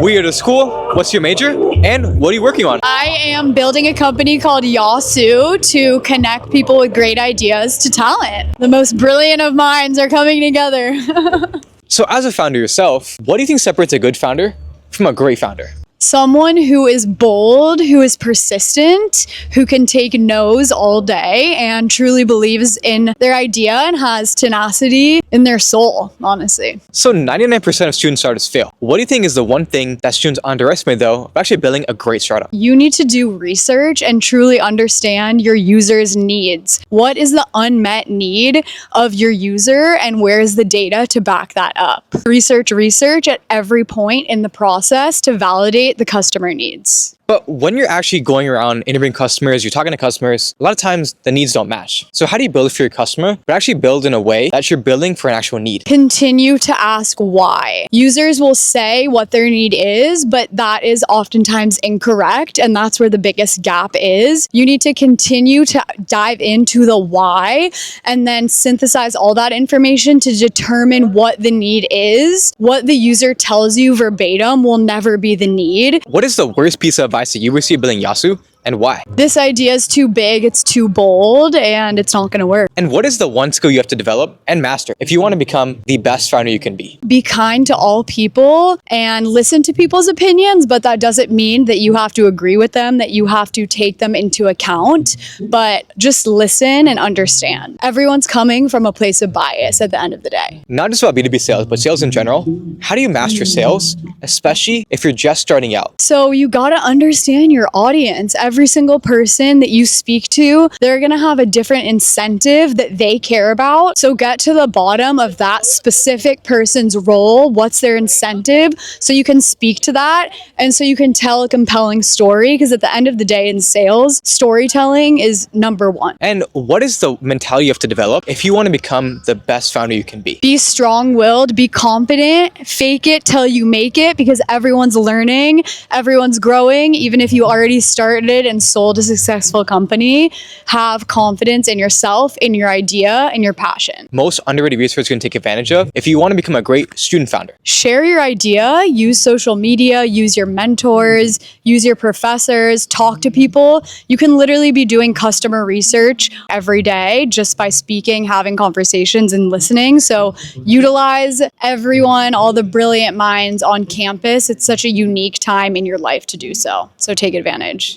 We are the school. What's your major? And what are you working on? I am building a company called Yasu to connect people with great ideas to talent. The most brilliant of minds are coming together. So as a founder yourself, what do you think separates a good founder from a great founder? Someone who is bold, who is persistent, who can take no's all day and truly believes in their idea and has tenacity in their soul, honestly. So 99% of student startups fail. What do you think is the one thing that students underestimate though of actually building a great startup? You need to do research and truly understand your user's needs. What is the unmet need of your user and where is the data to back that up? Research at every point in the process to validate the customer needs. But when you're actually going around interviewing customers, you're talking to customers, a lot of times the needs don't match. So how do you build for your customer, but actually build in a way that you're building for an actual need? Continue to ask why. Users will say what their need is, but that is oftentimes incorrect, and that's where the biggest gap is. You need to continue to dive into the why and then synthesize all that information to determine what the need is. What the user tells you verbatim will never be the need. What is the worst piece of advice that you received building Yasu, and why? This idea is too big, it's too bold, and it's not going to work. And what is the one skill you have to develop and master if you want to become the best founder you can be? Be kind to all people and listen to people's opinions, but that doesn't mean that you have to agree with them, that you have to take them into account, but just listen and understand. Everyone's coming from a place of bias at the end of the day. Not just about B2B sales, but sales in general. How do you master sales, especially if you're just starting out? So you got to understand your audience. Every single person that you speak to, they're going to have a different incentive that they care about. So get to the bottom of that specific person's role. What's their incentive? So you can speak to that and so you can tell a compelling story, because at the end of the day in sales, storytelling is number one. And what is the mentality you have to develop if you want to become the best founder you can be? Be strong-willed, be confident, fake it till you make it, because everyone's learning, everyone's growing. Even if you already started and sold a successful company, have confidence in yourself, in your idea, and your passion. Most underrated resources you can take advantage of if you want to become a great student founder. Share your idea, use social media, use your mentors, use your professors, talk to people. You can literally be doing customer research every day just by speaking, having conversations, and listening. So utilize everyone, all the brilliant minds on campus. It's such a unique time in your life to do so. So take advantage.